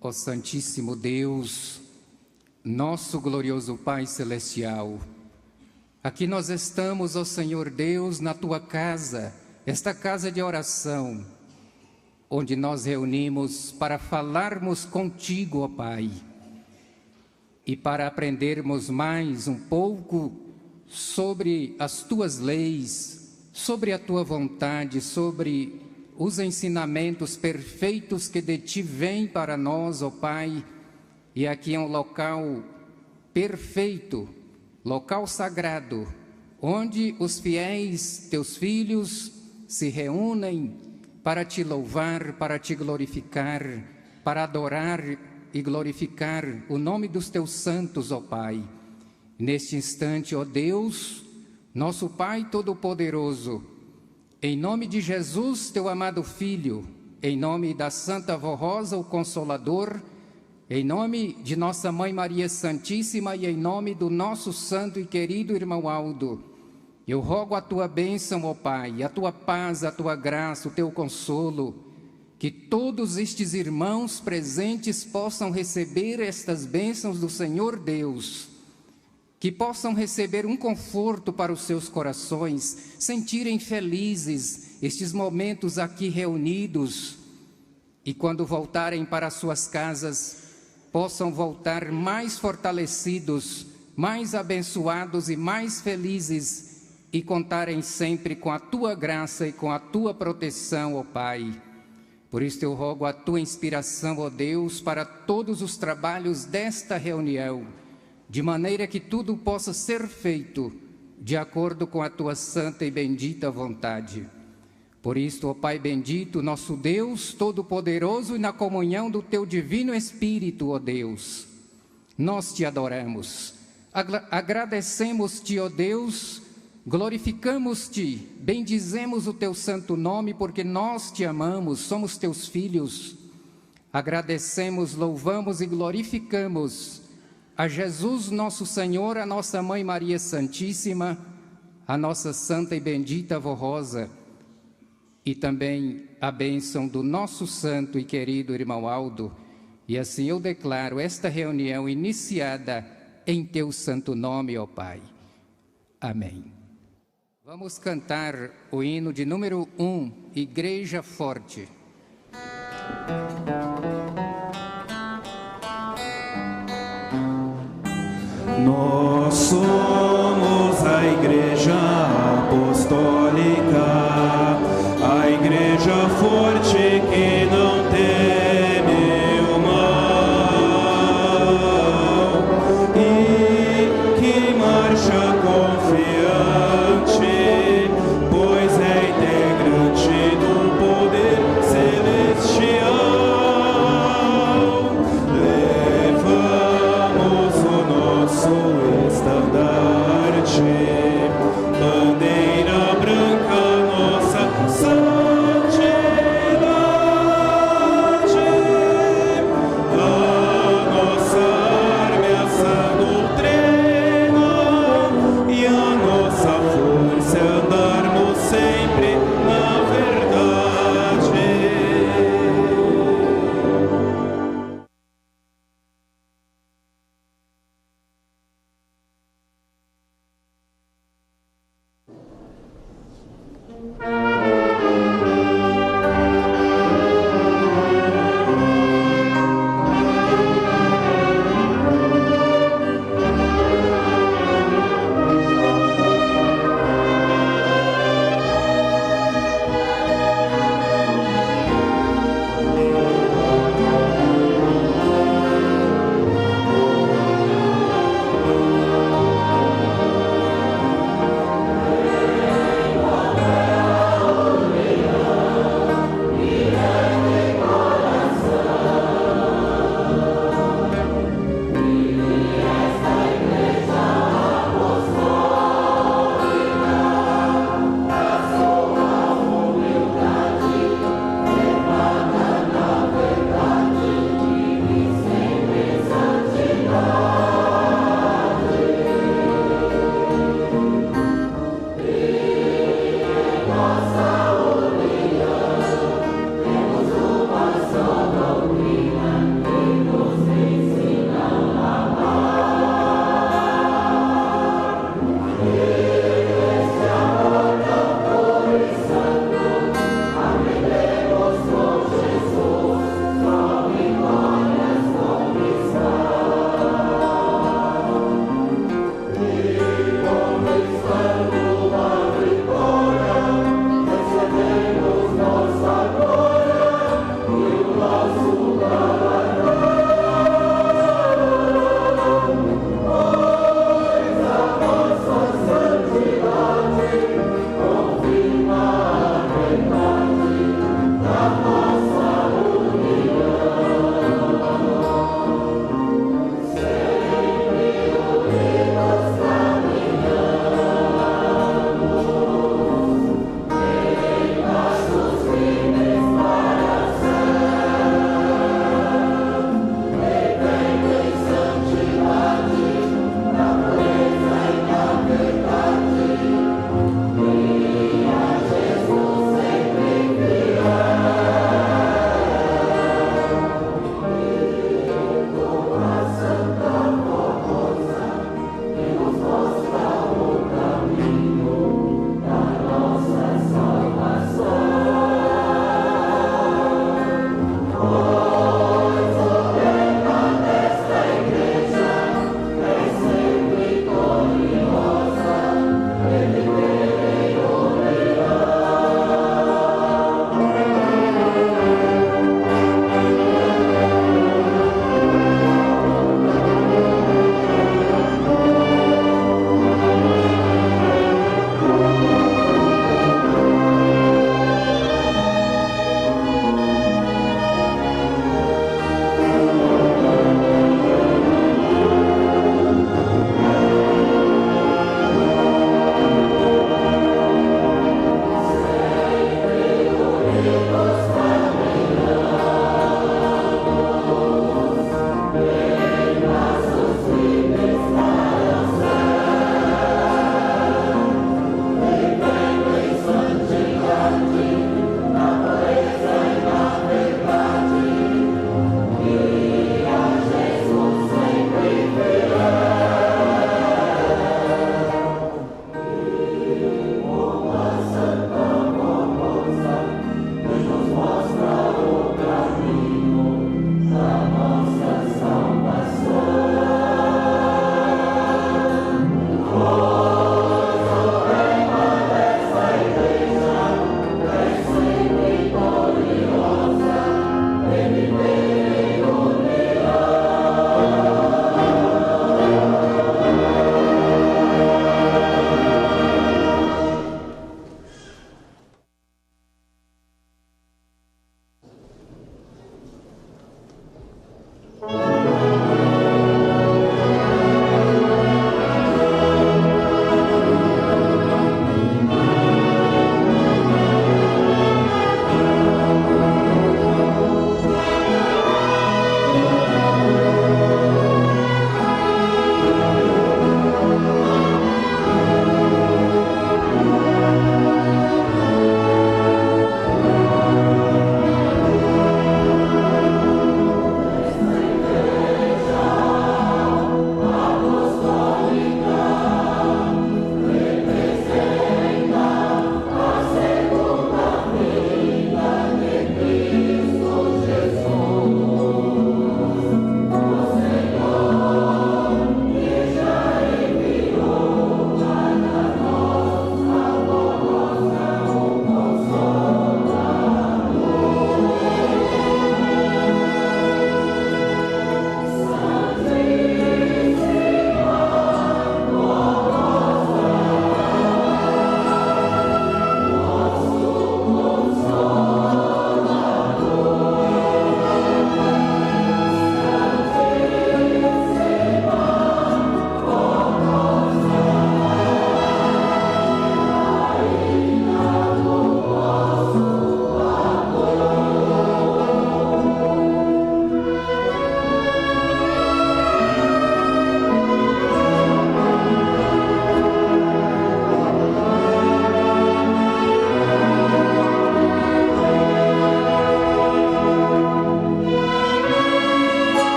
Ó Santíssimo Deus, nosso glorioso Pai Celestial, aqui nós estamos, ó Senhor Deus, na Tua casa, esta casa de oração, onde nós reunimos para falarmos contigo, ó Pai, e para aprendermos mais um pouco sobre as Tuas leis, sobre a Tua vontade, sobre os ensinamentos perfeitos que de Ti vêm para nós, ó Pai. E aqui é um local perfeito, local sagrado, onde os fiéis, Teus filhos, se reúnem para Te louvar, para Te glorificar, para adorar e glorificar o nome dos Teus santos, ó Pai. Neste instante, ó Deus, nosso Pai Todo-Poderoso, em nome de Jesus, Teu amado Filho, em nome da Santa Vó Rosa, o Consolador, em nome de nossa Mãe Maria Santíssima e em nome do nosso santo e querido irmão Aldo, eu rogo a Tua bênção, ó Pai, a Tua paz, a Tua graça, o Teu consolo, que todos estes irmãos presentes possam receber estas bênçãos do Senhor Deus, que possam receber um conforto para os seus corações, sentirem felizes estes momentos aqui reunidos e quando voltarem para suas casas, possam voltar mais fortalecidos, mais abençoados e mais felizes e contarem sempre com a Tua graça e com a Tua proteção, ó Pai. Por isso eu rogo a Tua inspiração, ó Deus, para todos os trabalhos desta reunião, de maneira que tudo possa ser feito de acordo com a Tua santa e bendita vontade. Por isto, ó Pai bendito, nosso Deus Todo-Poderoso, e na comunhão do Teu Divino Espírito, ó Deus, nós Te adoramos, agradecemos-Te, ó Deus, glorificamos-Te, bendizemos o Teu santo nome, porque nós Te amamos, somos Teus filhos. Agradecemos, louvamos e glorificamos a Jesus nosso Senhor, a nossa Mãe Maria Santíssima, a nossa santa e bendita Vó Rosa, e também a bênção do nosso santo e querido irmão Aldo. E assim eu declaro esta reunião iniciada em Teu santo nome, ó Pai. Amém. Vamos cantar o hino de número 1, Igreja Forte. Nós somos a Igreja Apostólica, a Igreja forte que não teme o mal e que marcha confiante, pois é integrante do poder celestial. Levamos o nosso estandarte, bandeira branca, nossa santidade, a nossa arma, a sã doutrina, e a nossa força é andarmos sempre na verdade.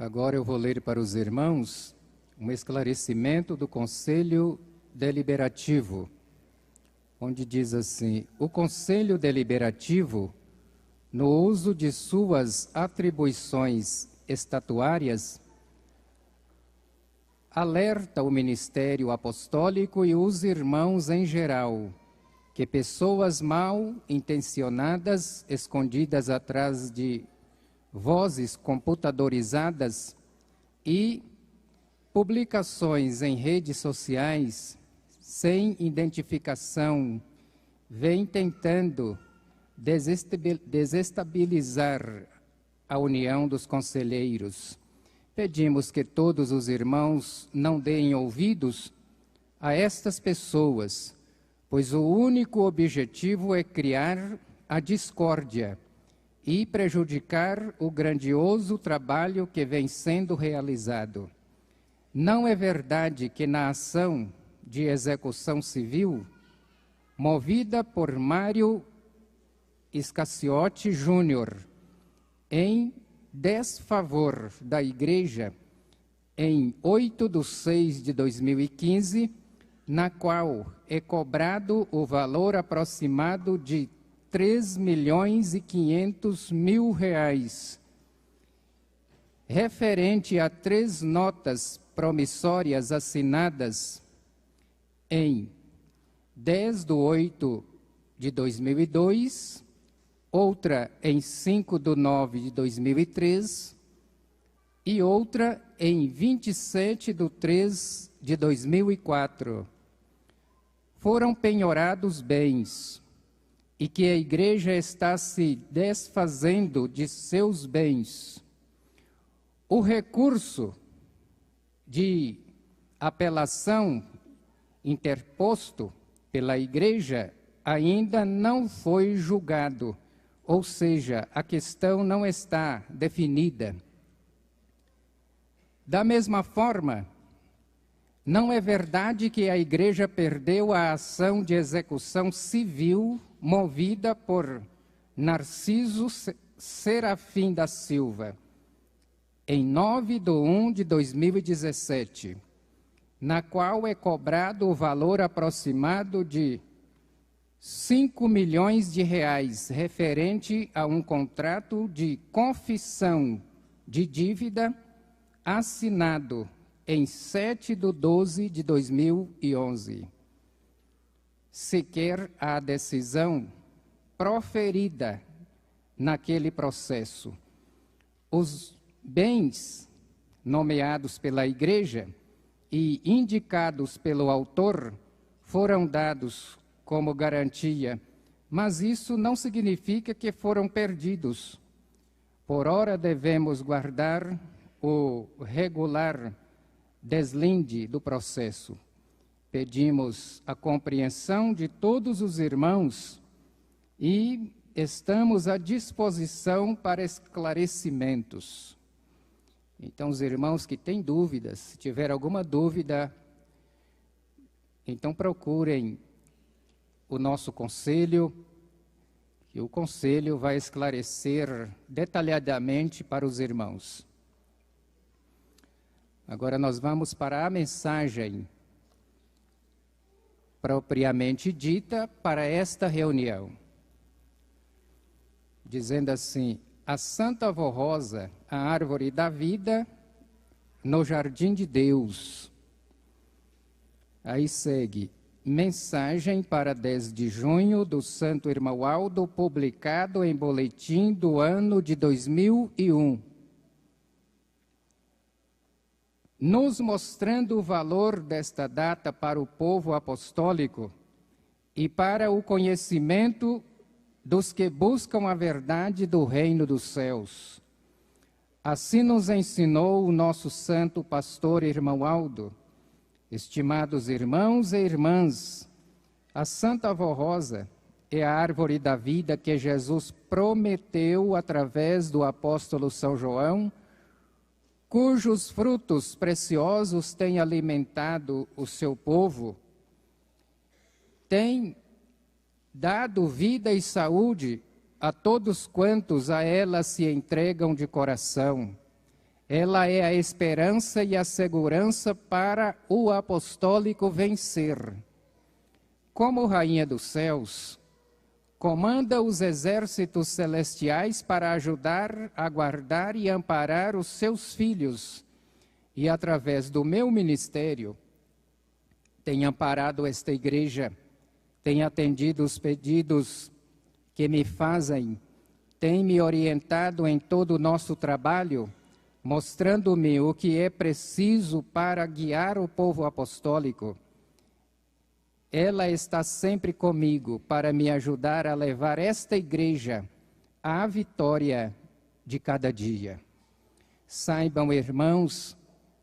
Agora eu vou ler para os irmãos um esclarecimento do Conselho Deliberativo, onde diz assim: o Conselho Deliberativo, no uso de suas atribuições estatuárias, alerta o ministério apostólico e os irmãos em geral que pessoas mal intencionadas, escondidas atrás de vozes computadorizadas e publicações em redes sociais sem identificação, vêm tentando desestabilizar a união dos conselheiros. Pedimos que todos os irmãos não deem ouvidos a estas pessoas, pois o único objetivo é criar a discórdia e prejudicar o grandioso trabalho que vem sendo realizado. Não é verdade que na ação de execução civil, movida por Mário Scacciotti Júnior, em desfavor da Igreja, em 8/6/2015, na qual é cobrado o valor aproximado de R$3.500.000, referente a 3 notas promissórias assinadas em 10/8/2002, outra em 5/9/2003 e outra em 27/3/2004. Foram penhorados bens e que a Igreja está se desfazendo de seus bens. O recurso de apelação interposto pela Igreja ainda não foi julgado, ou seja, a questão não está definida. Da mesma forma, não é verdade que a Igreja perdeu a ação de execução civil movida por Narciso Serafim da Silva, em 9/1/2017, na qual é cobrado o valor aproximado de R$5 milhões, referente a um contrato de confissão de dívida assinado em 7/12/2011. Sequer a decisão proferida naquele processo. Os bens nomeados pela Igreja e indicados pelo autor foram dados como garantia, mas isso não significa que foram perdidos. Por ora devemos guardar o regular deslinde do processo. Pedimos a compreensão de todos os irmãos e estamos à disposição para esclarecimentos. Então, os irmãos que têm dúvidas, se tiver alguma dúvida, então procurem o nosso conselho, e o conselho vai esclarecer detalhadamente para os irmãos. Agora nós vamos para a mensagem propriamente dita para esta reunião, dizendo assim: a Santa Avó Rosa, a árvore da vida no jardim de Deus. Aí segue: mensagem para 10 de junho do Santo Irmão Aldo, publicado em boletim do ano de 2001. Nos mostrando o valor desta data para o povo apostólico e para o conhecimento dos que buscam a verdade do reino dos céus. Assim nos ensinou o nosso santo pastor Irmão Aldo. Estimados irmãos e irmãs, a Santa Avó Rosa é a árvore da vida que Jesus prometeu através do apóstolo São João, cujos frutos preciosos têm alimentado o seu povo, tem dado vida e saúde a todos quantos a ela se entregam de coração. Ela é a esperança e a segurança para o apostólico vencer. Como rainha dos céus, comanda os exércitos celestiais para ajudar a guardar e amparar os seus filhos, e através do meu ministério, tem amparado esta igreja, tem atendido os pedidos que me fazem, tem me orientado em todo o nosso trabalho, mostrando-me o que é preciso para guiar o povo apostólico. Ela está sempre comigo para me ajudar a levar esta igreja à vitória de cada dia. Saibam, irmãos,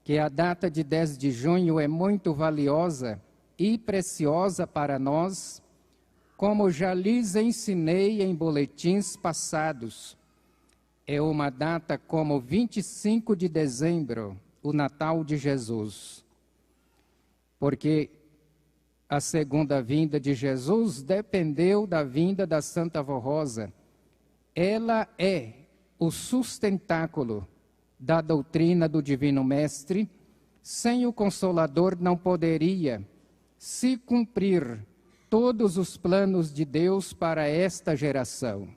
que a data de 10 de junho é muito valiosa e preciosa para nós, como já lhes ensinei em boletins passados. É uma data como 25 de dezembro, o Natal de Jesus. Porque a segunda vinda de Jesus dependeu da vinda da Santa Vó Rosa. Ela é o sustentáculo da doutrina do Divino Mestre. Sem o Consolador não poderia se cumprir todos os planos de Deus para esta geração.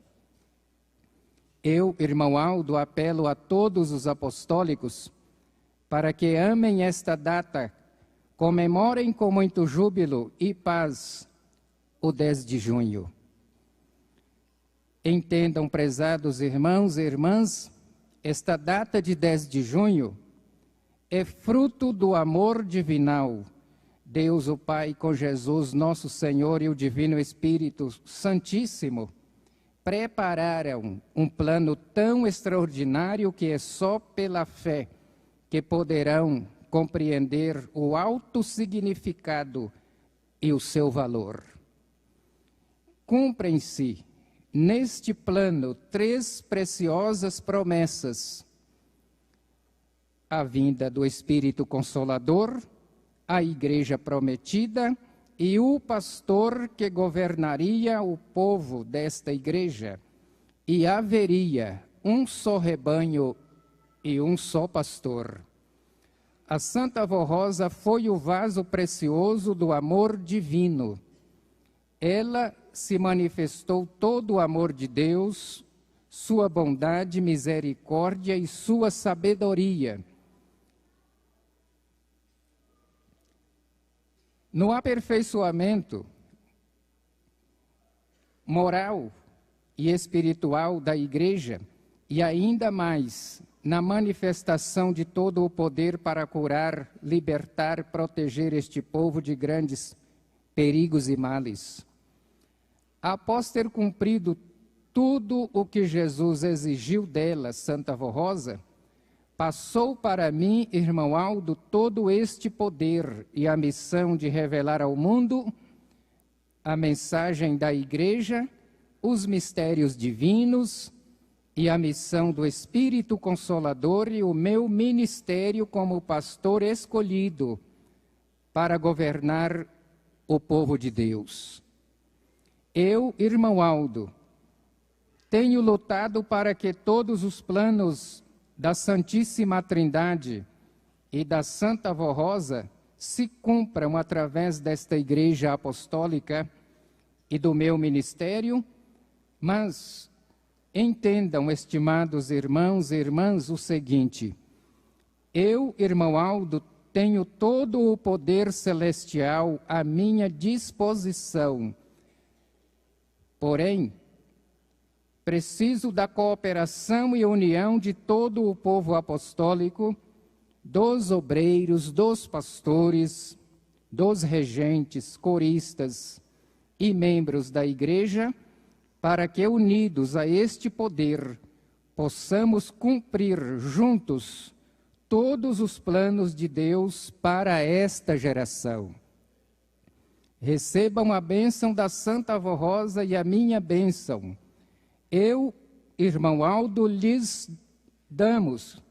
Eu, irmão Aldo, apelo a todos os apostólicos para que amem esta data, comemorem com muito júbilo e paz o 10 de junho. Entendam, prezados irmãos e irmãs, esta data de 10 de junho é fruto do amor divinal. Deus o Pai com Jesus, nosso Senhor, e o Divino Espírito Santíssimo prepararam um plano tão extraordinário que é só pela fé que poderão compreender o alto significado e o seu valor. Cumprem-se neste plano 3 preciosas promessas: a vinda do Espírito Consolador, a Igreja Prometida e o pastor que governaria o povo desta igreja, e haveria um só rebanho e um só pastor. A Santa Vó Rosa foi o vaso precioso do amor divino. Ela se manifestou todo o amor de Deus, sua bondade, misericórdia e sua sabedoria. No aperfeiçoamento moral e espiritual da Igreja, e ainda mais na manifestação de todo o poder para curar, libertar, proteger este povo de grandes perigos e males. Após ter cumprido tudo o que Jesus exigiu dela, Santa Vó Rosa, passou para mim, irmão Aldo, todo este poder e a missão de revelar ao mundo a mensagem da Igreja, os mistérios divinos e a missão do Espírito Consolador e o meu ministério como pastor escolhido para governar o povo de Deus. Eu, irmão Aldo, tenho lutado para que todos os planos da Santíssima Trindade e da Santa Vó Rosa se cumpram através desta Igreja Apostólica e do meu ministério, mas entendam, estimados irmãos e irmãs, o seguinte: eu, irmão Aldo, tenho todo o poder celestial à minha disposição, porém, preciso da cooperação e união de todo o povo apostólico, dos obreiros, dos pastores, dos regentes, coristas e membros da Igreja, para que, unidos a este poder, possamos cumprir juntos todos os planos de Deus para esta geração. Recebam a bênção da Santa Vó Rosa e a minha bênção. Eu, irmão Aldo, lhes damos,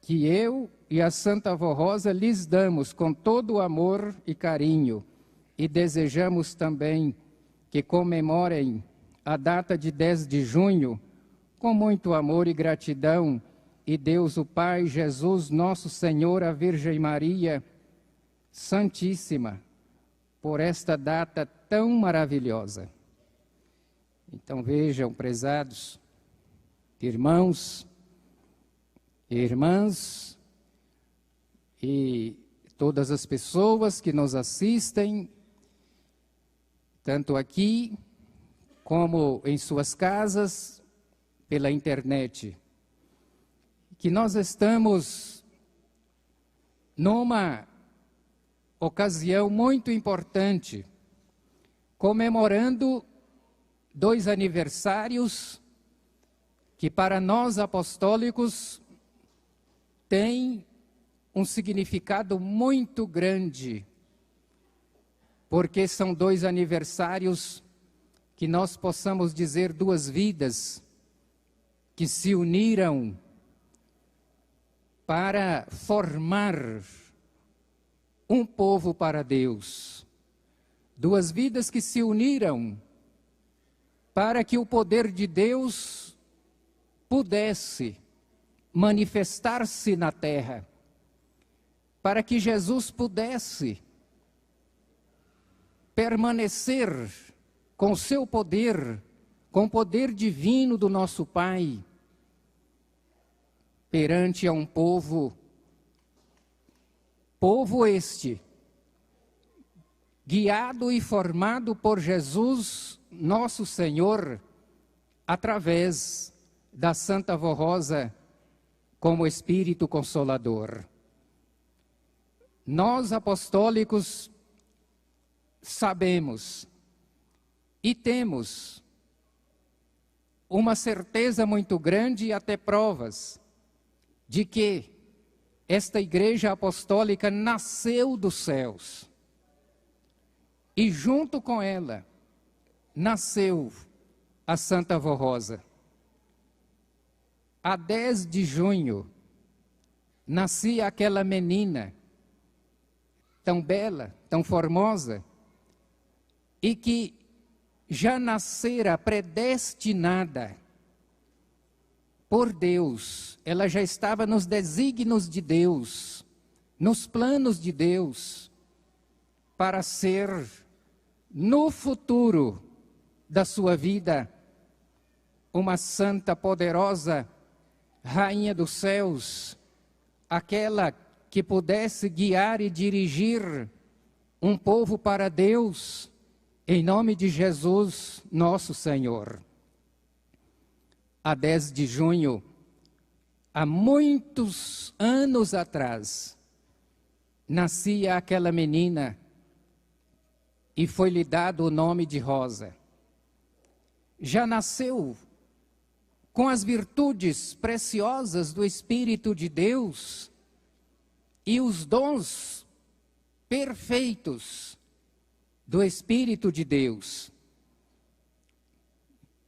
que eu e a Santa Vó Rosa lhes damos com todo o amor e carinho, e desejamos também que comemorem a data de 10 de junho com muito amor e gratidão, e Deus o Pai, Jesus nosso Senhor, a Virgem Maria Santíssima, por esta data tão maravilhosa. Então vejam, prezados irmãos e irmãs, e todas as pessoas que nos assistem, tanto aqui como em suas casas, pela internet, que nós estamos numa ocasião muito importante, comemorando 2 aniversários que para nós apostólicos têm um significado muito grande, porque são 2 aniversários que nós possamos dizer 2 vidas que se uniram para formar um povo para Deus. 2 vidas que se uniram para que o poder de Deus pudesse manifestar-se na terra, para que Jesus pudesse permanecer com seu poder, com o poder divino do nosso Pai, perante a um povo este, guiado e formado por Jesus, nosso Senhor, através da Santa Vó Rosa, como Espírito Consolador. Nós, apostólicos, sabemos e temos uma certeza muito grande e até provas de que esta Igreja Apostólica nasceu dos céus e junto com ela nasceu a Santa Vó Rosa. A 10 de junho nascia aquela menina tão bela, tão formosa, e que já nascera predestinada por Deus. Ela já estava nos desígnios de Deus, nos planos de Deus, para ser, no futuro da sua vida, uma santa poderosa Rainha dos céus, aquela que pudesse guiar e dirigir um povo para Deus, em nome de Jesus, nosso Senhor. A 10 de junho, há muitos anos atrás, nascia aquela menina e foi-lhe dado o nome de Rosa. Já nasceu com as virtudes preciosas do Espírito de Deus e os dons perfeitos do Espírito de Deus.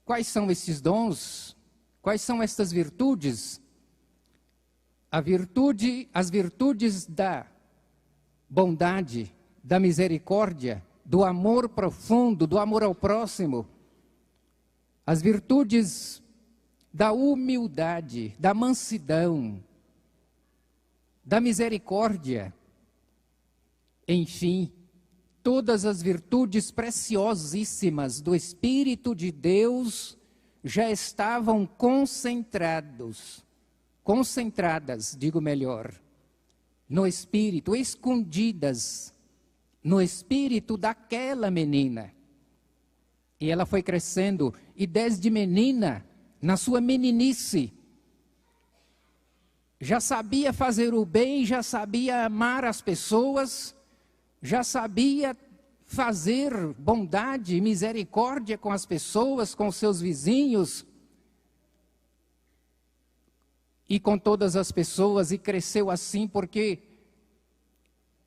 Quais são esses dons? Quais são estas virtudes? As virtudes da bondade, da misericórdia, do amor profundo, do amor ao próximo. As virtudes da humildade, da mansidão, da misericórdia. Enfim, todas as virtudes preciosíssimas do Espírito de Deus já estavam concentradas, no Espírito, escondidas no Espírito daquela menina. E ela foi crescendo, e desde menina, na sua meninice, já sabia fazer o bem, já sabia amar as pessoas, já sabia fazer bondade e misericórdia com as pessoas, com seus vizinhos e com todas as pessoas, e cresceu assim porque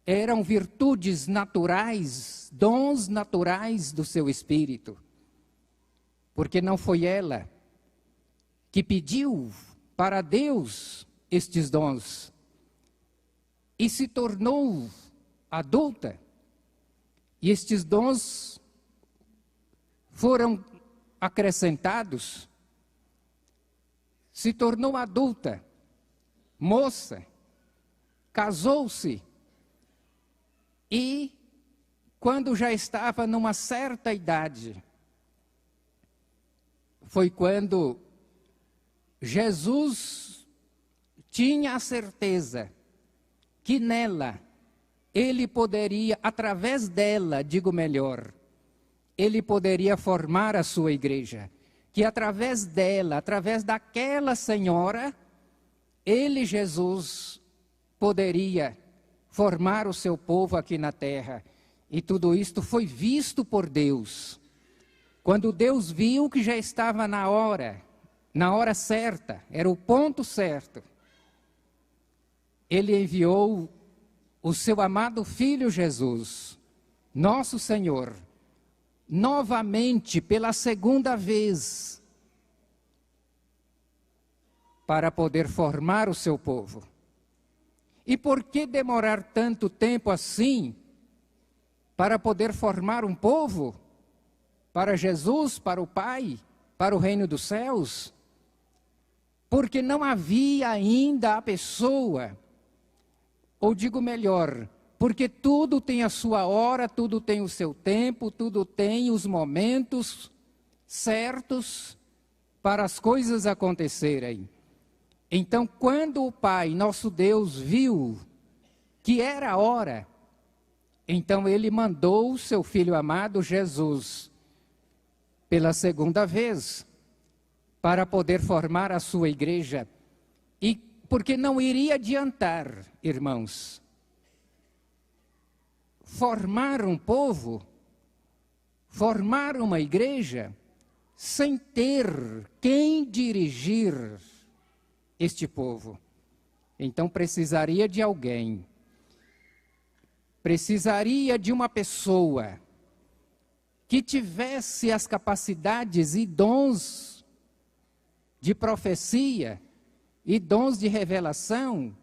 eram virtudes naturais, dons naturais do seu espírito. Porque não foi ela que pediu para Deus estes dons e se tornou adulta. E estes dons foram acrescentados, se tornou adulta moça, casou-se e, quando já estava numa certa idade, foi quando Jesus tinha a certeza que nela, ele poderia, através dela, digo melhor, ele poderia formar a sua igreja. Que através dela, através daquela senhora, ele, Jesus, poderia formar o seu povo aqui na terra. E tudo isto foi visto por Deus. Quando Deus viu que já estava na hora certa, era o ponto certo, ele enviou o seu amado Filho Jesus, nosso Senhor, novamente, pela segunda vez, para poder formar o seu povo. E por que demorar tanto tempo assim para poder formar um povo para Jesus, para o Pai, para o reino dos céus? Porque não havia ainda a pessoa, ou digo melhor, porque tudo tem a sua hora, tudo tem o seu tempo, tudo tem os momentos certos para as coisas acontecerem. Então, quando o Pai, nosso Deus, viu que era a hora, então ele mandou o seu Filho amado Jesus, pela segunda vez, para poder formar a sua igreja. E porque não iria adiantar, irmãos, formar um povo, formar uma igreja, sem ter quem dirigir este povo. Então precisaria de alguém, precisaria de uma pessoa que tivesse as capacidades e dons de profecia e dons de revelação,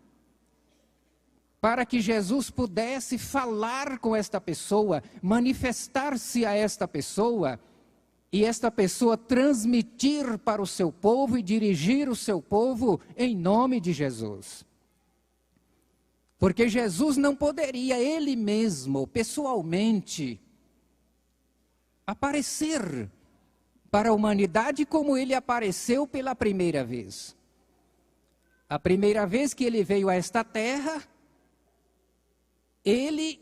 para que Jesus pudesse falar com esta pessoa, manifestar-se a esta pessoa, e esta pessoa transmitir para o seu povo e dirigir o seu povo em nome de Jesus. Porque Jesus não poderia, ele mesmo, pessoalmente, aparecer para a humanidade como ele apareceu pela primeira vez. A primeira vez que ele veio a esta terra, ele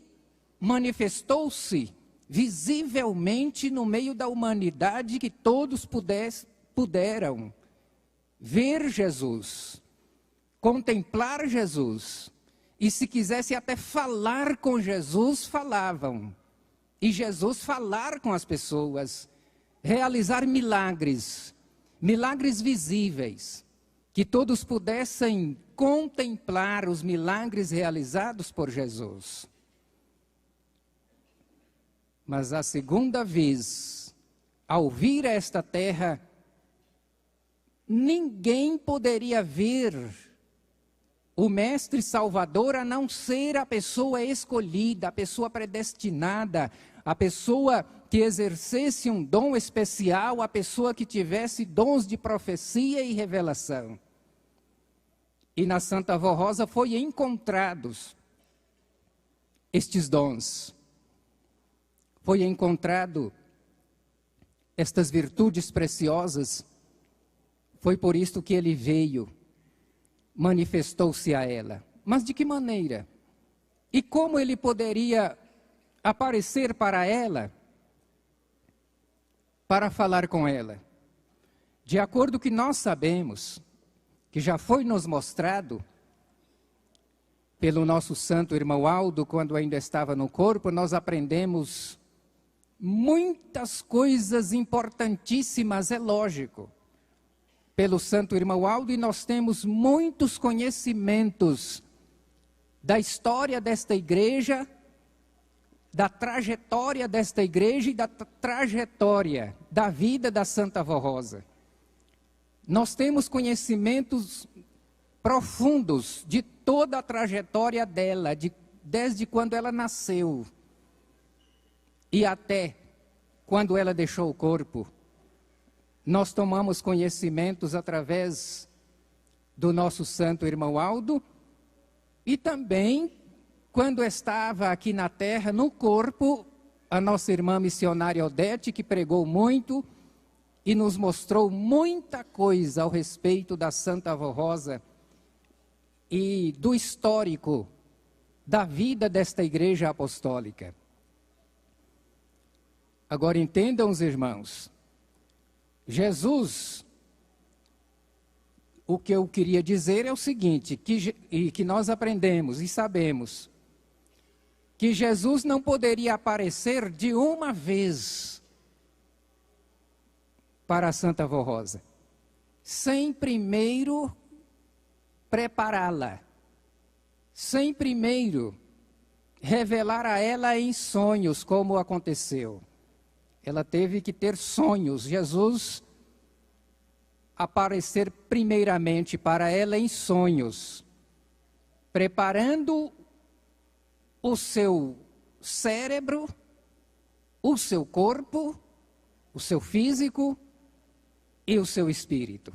manifestou-se visivelmente no meio da humanidade, que todos puderam ver Jesus, contemplar Jesus, e se quisesse até falar com Jesus, falavam. E Jesus falar com as pessoas, realizar milagres, milagres visíveis, que todos pudessem contemplar os milagres realizados por Jesus. Mas a segunda vez, ao vir a esta terra, ninguém poderia ver o Mestre Salvador a não ser a pessoa escolhida, a pessoa predestinada, a pessoa que exercesse um dom especial, a pessoa que tivesse dons de profecia e revelação. E na Santa Vó Rosa foi encontrados estes dons. Foi encontrado estas virtudes preciosas. Foi por isto que ele veio, manifestou-se a ela. Mas de que maneira? E como ele poderia aparecer para ela, para falar com ela? De acordo com o que nós sabemos, que já foi nos mostrado pelo nosso santo irmão Aldo, quando ainda estava no corpo, nós aprendemos muitas coisas importantíssimas, é lógico, pelo santo irmão Aldo, e nós temos muitos conhecimentos da história desta igreja, da trajetória desta igreja e da trajetória da vida da Santa Vó Rosa. Nós temos conhecimentos profundos de toda a trajetória dela, desde quando ela nasceu e até quando ela deixou o corpo. Nós tomamos conhecimentos através do nosso santo irmão Aldo, e também, quando estava aqui na terra, no corpo, a nossa irmã missionária Odete, que pregou muito e nos mostrou muita coisa ao respeito da Santa Avó Rosa e do histórico da vida desta igreja apostólica. Agora entendam os irmãos, Jesus, o que eu queria dizer é o seguinte, que nós aprendemos e sabemos, que Jesus não poderia aparecer de uma vez para a Santa Avó Rosa, sem primeiro prepará-la, sem primeiro revelar a ela em sonhos como aconteceu. Ela teve que ter sonhos. Jesus aparecer primeiramente para ela em sonhos, preparando o seu cérebro, o seu corpo, o seu físico e o seu espírito.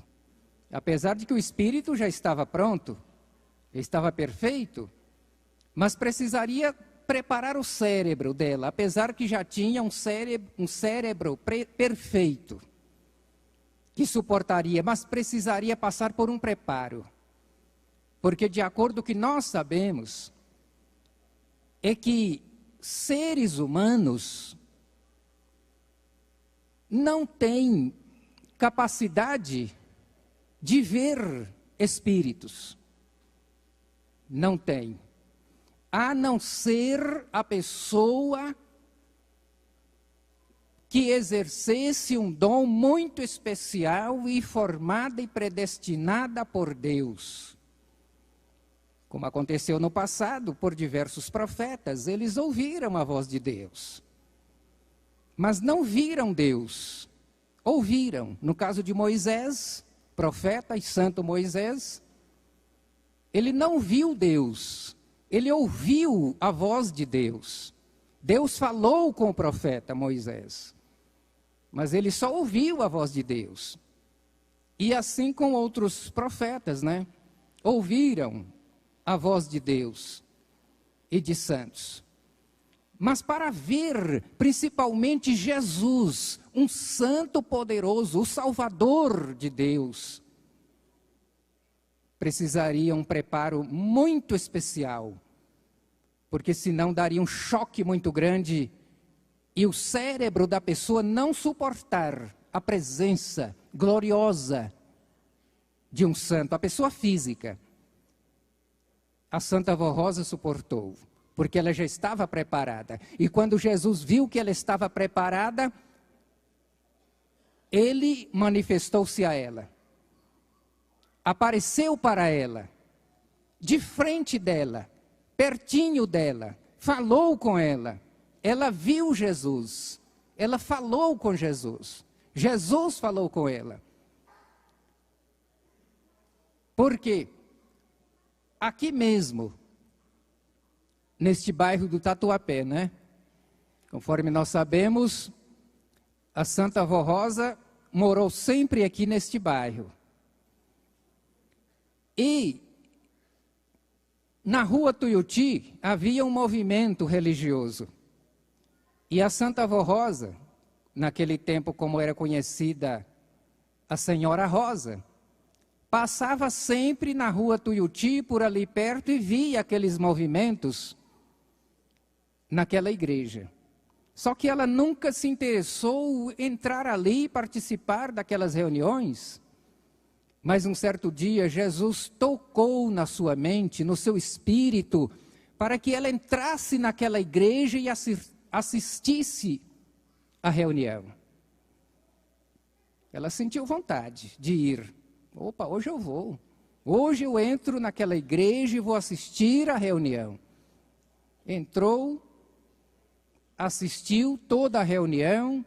Apesar de que o espírito já estava pronto, estava perfeito, mas precisaria preparar o cérebro dela, apesar que já tinha um cérebro perfeito, que suportaria, mas precisaria passar por um preparo. Porque de acordo com o que nós sabemos, é que seres humanos não têm capacidade de ver espíritos. Não tem. A não ser a pessoa que exercesse um dom muito especial e formada e predestinada por Deus. Como aconteceu no passado, por diversos profetas, eles ouviram a voz de Deus, mas não viram Deus. Ouviram, no caso de Moisés, profeta e santo Moisés, ele não viu Deus, ele ouviu a voz de Deus. Deus falou com o profeta Moisés, mas ele só ouviu a voz de Deus. E assim com outros profetas, né? Ouviram a voz de Deus e de santos. Mas para ver, principalmente Jesus, um santo poderoso, o Salvador de Deus, precisaria um preparo muito especial, porque senão daria um choque muito grande e o cérebro da pessoa não suportar a presença gloriosa de um santo, a pessoa física. A Santa Avó Rosa suportou, porque ela já estava preparada. E quando Jesus viu que ela estava preparada, ele manifestou-se a ela. Apareceu para ela, de frente dela, pertinho dela, falou com ela. Ela viu Jesus, ela falou com Jesus. Jesus falou com ela. Por quê? Aqui mesmo, neste bairro do Tatuapé, né? Conforme nós sabemos, a Santa Avó Rosa morou sempre aqui neste bairro. E na rua Tuiuti havia um movimento religioso. E a Santa Avó Rosa, naquele tempo como era conhecida a Senhora Rosa, passava sempre na rua Tuiuti, por ali perto, e via aqueles movimentos naquela igreja. Só que ela nunca se interessou em entrar ali e participar daquelas reuniões. Mas um certo dia, Jesus tocou na sua mente, no seu espírito, para que ela entrasse naquela igreja e assistisse à reunião. Ela sentiu vontade de ir. Opa, hoje eu vou. Hoje eu entro naquela igreja e vou assistir à reunião. Entrou, assistiu toda a reunião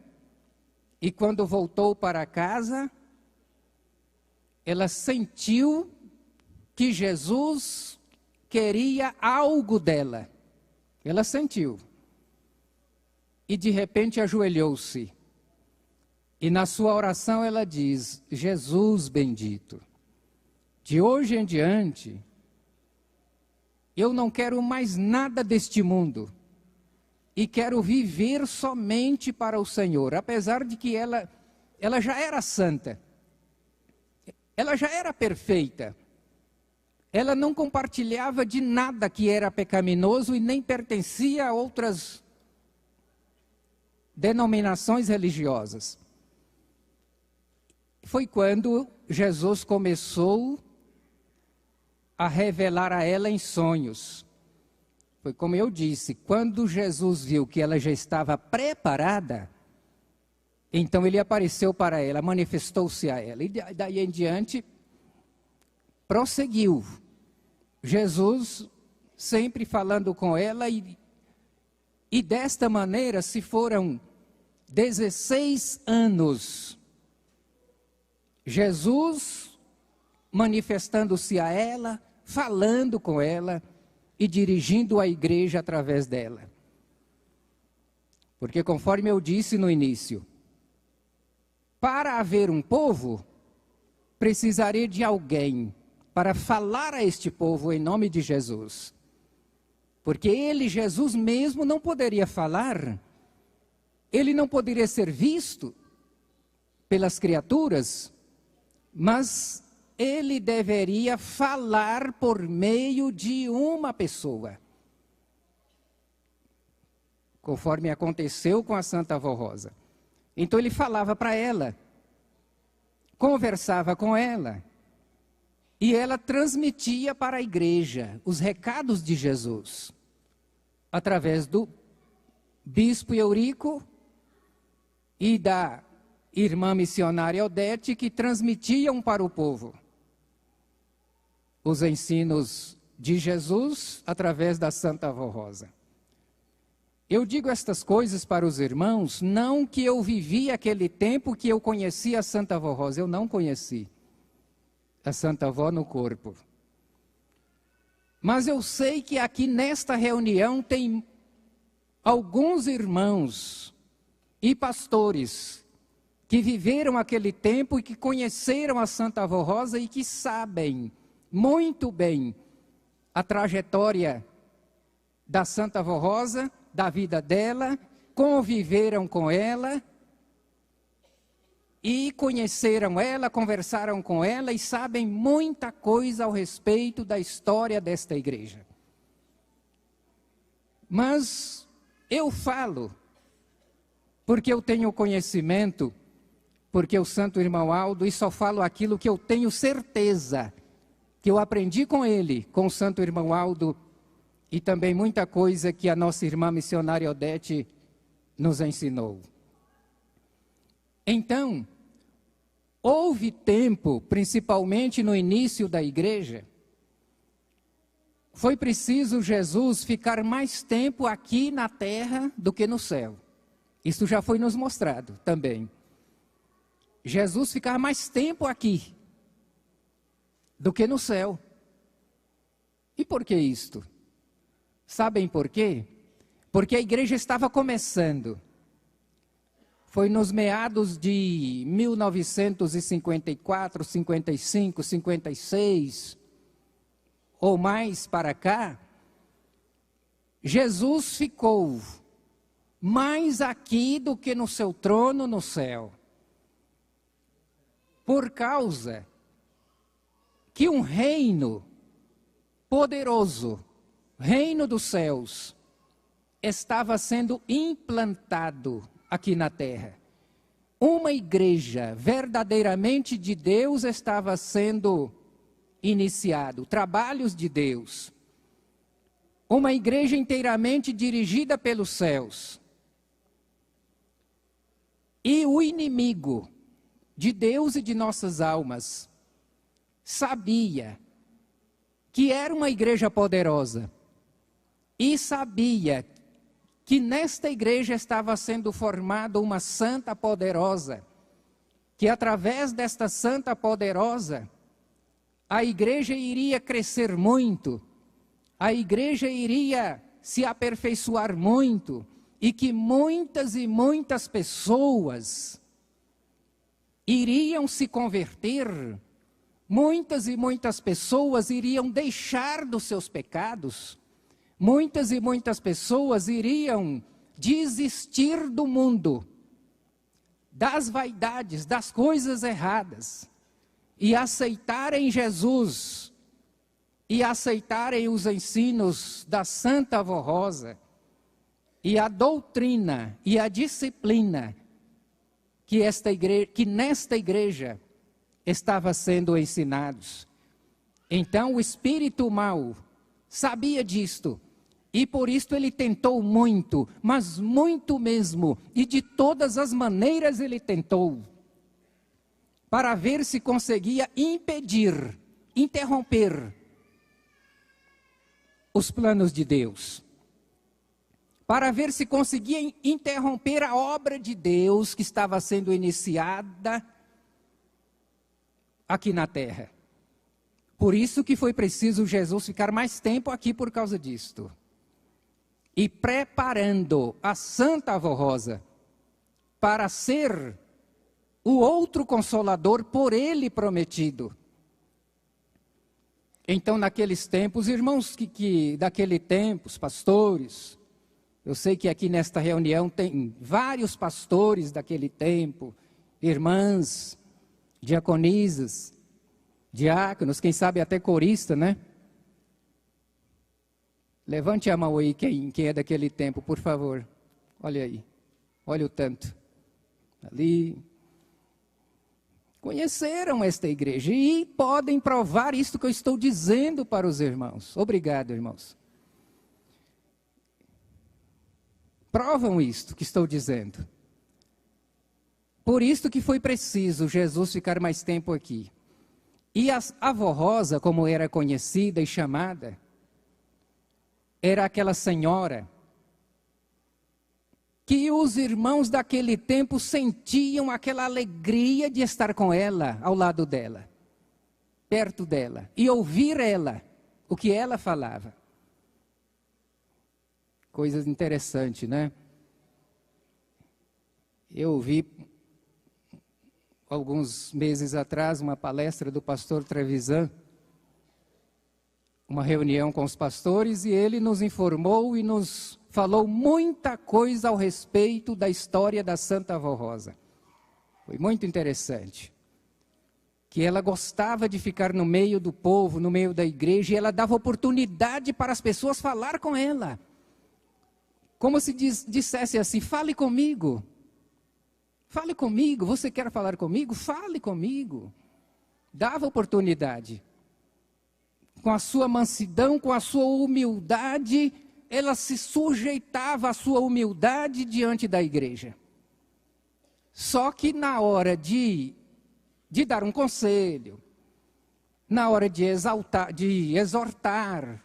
e quando voltou para casa, ela sentiu que Jesus queria algo dela. Ela sentiu. E de repente ajoelhou-se. E na sua oração ela diz: Jesus bendito, de hoje em diante, eu não quero mais nada deste mundo e quero viver somente para o Senhor, apesar de que ela já era santa, ela já era perfeita, ela não compartilhava de nada que era pecaminoso e nem pertencia a outras denominações religiosas. Foi quando Jesus começou a revelar a ela em sonhos. Foi como eu disse, quando Jesus viu que ela já estava preparada, então ele apareceu para ela, manifestou-se a ela. E daí em diante, prosseguiu. Jesus sempre falando com ela e desta maneira se foram 16 anos. Jesus manifestando-se a ela, falando com ela e dirigindo a igreja através dela. Porque conforme eu disse no início, para haver um povo, precisarei de alguém para falar a este povo em nome de Jesus. Porque ele, Jesus mesmo, não poderia falar, ele não poderia ser visto pelas criaturas, mas ele deveria falar por meio de uma pessoa. Conforme aconteceu com a Santa Avó Rosa. Então ele falava para ela, conversava com ela, e ela transmitia para a igreja os recados de Jesus, através do bispo Eurico e da irmã missionária Odete, que transmitiam para o povo os ensinos de Jesus através da Santa Avó Rosa. Eu digo estas coisas para os irmãos, não que eu vivi aquele tempo que eu conheci a Santa Avó Rosa, eu não conheci a Santa Avó no corpo. Mas eu sei que aqui nesta reunião tem alguns irmãos e pastores que viveram aquele tempo e que conheceram a Santa Avó Rosa e que sabem muito bem a trajetória da Santa Avó Rosa, da vida dela, conviveram com ela e conheceram ela, conversaram com ela e sabem muita coisa ao respeito da história desta igreja. Mas eu falo porque eu tenho conhecimento, porque o Santo Irmão Aldo, e só falo aquilo que eu tenho certeza, que eu aprendi com ele, com o Santo Irmão Aldo, e também muita coisa que a nossa irmã missionária Odete nos ensinou. Então, houve tempo, principalmente no início da igreja, foi preciso Jesus ficar mais tempo aqui na terra do que no céu. Isso já foi nos mostrado também. Jesus ficar mais tempo aqui do que no céu. E por que isto? Sabem por quê? Porque a igreja estava começando. Foi nos meados de 1954, 55, 56, ou mais para cá, Jesus ficou mais aqui do que no seu trono no céu. Por causa que um reino poderoso, reino dos céus, estava sendo implantado aqui na terra. Uma igreja verdadeiramente de Deus estava sendo iniciado, trabalhos de Deus. Uma igreja inteiramente dirigida pelos céus. E o inimigo de Deus e de nossas almas sabia que era uma igreja poderosa e sabia que nesta igreja estava sendo formada uma santa poderosa, que através desta santa poderosa a igreja iria crescer muito, a igreja iria se aperfeiçoar muito e que muitas e muitas pessoas iriam se converter muitas e muitas pessoas iriam deixar dos seus pecados, muitas e muitas pessoas iriam desistir do mundo, das vaidades, das coisas erradas, e aceitarem Jesus, e aceitarem os ensinos da Santa Avó Rosa, e a doutrina e a disciplina que nesta igreja estava sendo ensinados. Então o espírito mau sabia disto, e por isso ele tentou muito, mas muito mesmo, e de todas as maneiras ele tentou, para ver se conseguia impedir, interromper os planos de Deus, para ver se conseguia interromper a obra de Deus que estava sendo iniciada aqui na terra. Por isso que foi preciso Jesus ficar mais tempo aqui por causa disto. E preparando a Santa Avó Rosa para ser o outro consolador por ele prometido. Então, naqueles tempos, irmãos daquele tempo, os pastores, eu sei que aqui nesta reunião tem vários pastores daquele tempo, irmãs, diaconisas, diáconos, quem sabe até corista, né? Levante a mão aí quem é daquele tempo, por favor. Olha aí, olha o tanto. Ali. Conheceram esta igreja e podem provar isto que eu estou dizendo para os irmãos. Obrigado, irmãos. Provam isto que estou dizendo. Por isto que foi preciso Jesus ficar mais tempo aqui. E a Avó Rosa, como era conhecida e chamada, era aquela senhora que os irmãos daquele tempo sentiam aquela alegria de estar com ela, ao lado dela, perto dela, e ouvir ela, o que ela falava. Coisa interessante, né? Eu ouvi, alguns meses atrás, uma palestra do pastor Trevisan, uma reunião com os pastores, e ele nos informou e nos falou muita coisa ao respeito da história da Santa Avó Rosa. Foi muito interessante. Que ela gostava de ficar no meio do povo, no meio da igreja, e ela dava oportunidade para as pessoas falar com ela. Como se dissesse assim, fale comigo. Fale comigo, você quer falar comigo? Fale comigo. Dava oportunidade. Com a sua mansidão, com a sua humildade, ela se sujeitava à sua humildade diante da igreja. Só que na hora de dar um conselho, na hora de exortar,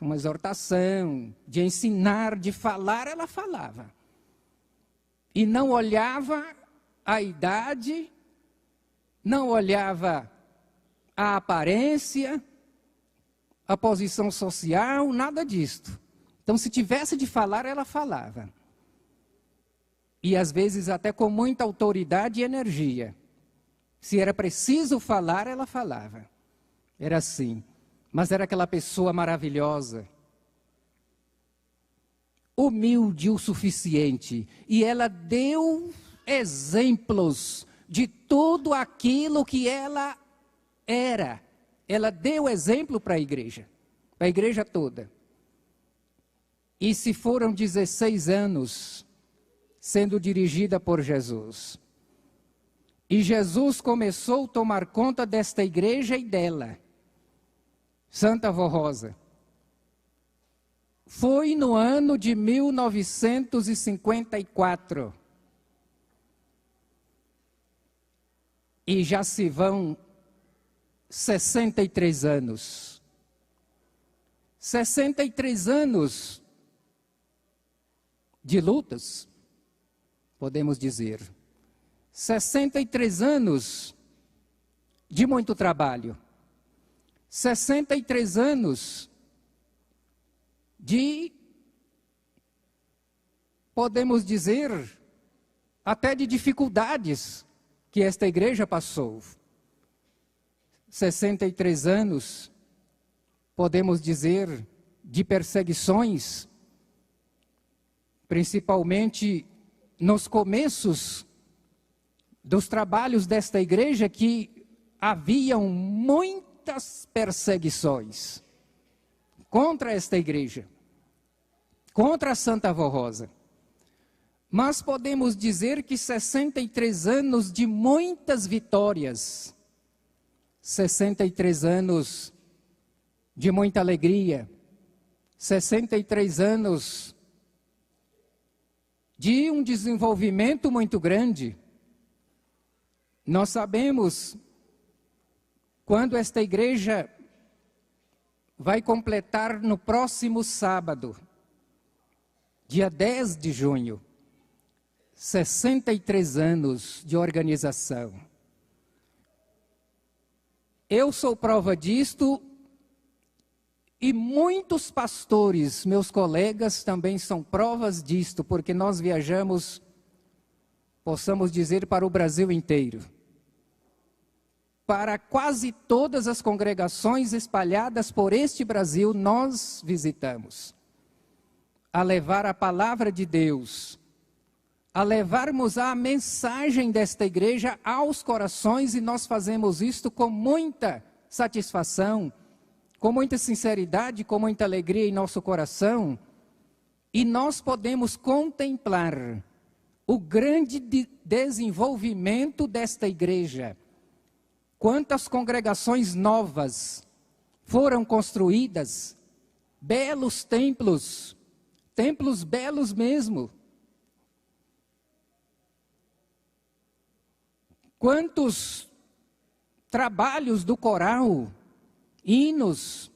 uma exortação, de ensinar, de falar, ela falava. E não olhava a idade, não olhava a aparência, a posição social, nada disto. Então, se tivesse de falar, ela falava. E às vezes até com muita autoridade e energia. Se era preciso falar, ela falava. Era assim. Mas era aquela pessoa maravilhosa, humilde o suficiente. E ela deu exemplos de tudo aquilo que ela era. Ela deu exemplo para a igreja toda. E se foram 16 anos sendo dirigida por Jesus. E Jesus começou a tomar conta desta igreja e dela. Santa Avó Rosa. Foi no ano de 1954. E já se vão 63 anos. 63 anos de lutas, podemos dizer. 63 anos de muito trabalho. 63 anos de, podemos dizer, até de dificuldades que esta igreja passou. 63 anos, podemos dizer, de perseguições, principalmente nos começos dos trabalhos desta igreja, que haviam muitas perseguições contra esta igreja, contra a Santa Avó Rosa. Mas podemos dizer que 63 anos de muitas vitórias, 63 anos de muita alegria, 63 anos de um desenvolvimento muito grande. Nós sabemos quando esta igreja vai completar no próximo sábado, dia 10 de junho, 63 anos de organização. Eu sou prova disto e muitos pastores, meus colegas, também são provas disto, porque nós viajamos, possamos dizer, para o Brasil inteiro. Para quase todas as congregações espalhadas por este Brasil, nós visitamos. A levar a palavra de Deus, a levarmos a mensagem desta igreja aos corações, e nós fazemos isto com muita satisfação, com muita sinceridade, com muita alegria em nosso coração, e nós podemos contemplar o grande desenvolvimento desta igreja. Quantas congregações novas foram construídas, belos templos, templos belos mesmo. Quantos trabalhos do coral, hinos,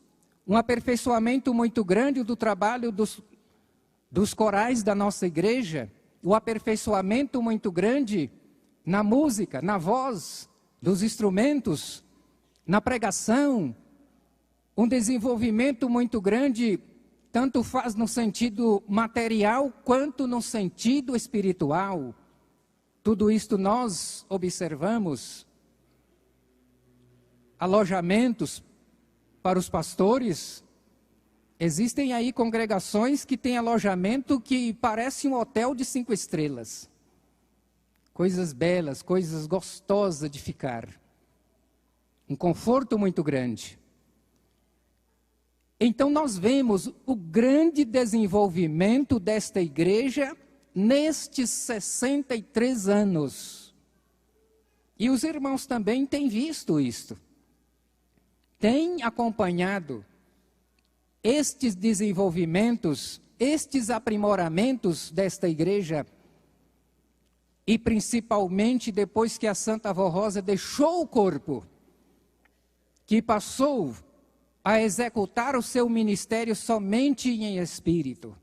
um aperfeiçoamento muito grande do trabalho dos corais da nossa igreja, o aperfeiçoamento muito grande na música, na voz dos instrumentos, na pregação, um desenvolvimento muito grande, tanto faz no sentido material quanto no sentido espiritual. Tudo isto nós observamos. Alojamentos para os pastores. Existem aí congregações que têm alojamento que parece um hotel de 5 estrelas. Coisas belas, coisas gostosas de ficar. Um conforto muito grande. Então nós vemos o grande desenvolvimento desta igreja nestes 63 anos. E os irmãos também têm visto isto. Têm acompanhado estes desenvolvimentos, estes aprimoramentos desta igreja. E principalmente depois que a Santa Avó Rosa deixou o corpo, que passou a executar o seu ministério somente em espírito.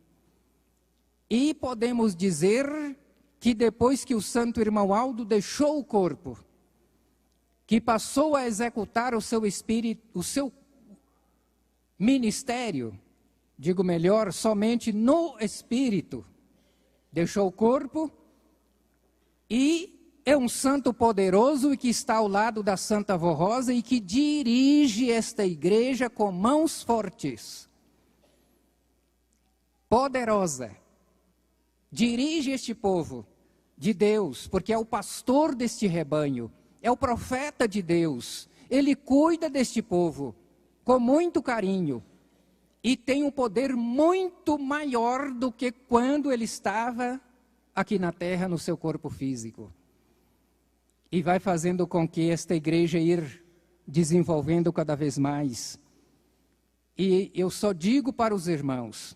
E podemos dizer que depois que o santo irmão Aldo deixou o corpo, que passou a executar o seu espírito, o seu ministério, digo melhor, somente no espírito, deixou o corpo, e é um santo poderoso e que está ao lado da Santa Avó Rosa e que dirige esta igreja com mãos fortes, poderosa. Dirige este povo de Deus, porque é o pastor deste rebanho, é o profeta de Deus. Ele cuida deste povo com muito carinho e tem um poder muito maior do que quando ele estava aqui na terra no seu corpo físico. E vai fazendo com que esta igreja ir desenvolvendo cada vez mais. E eu só digo para os irmãos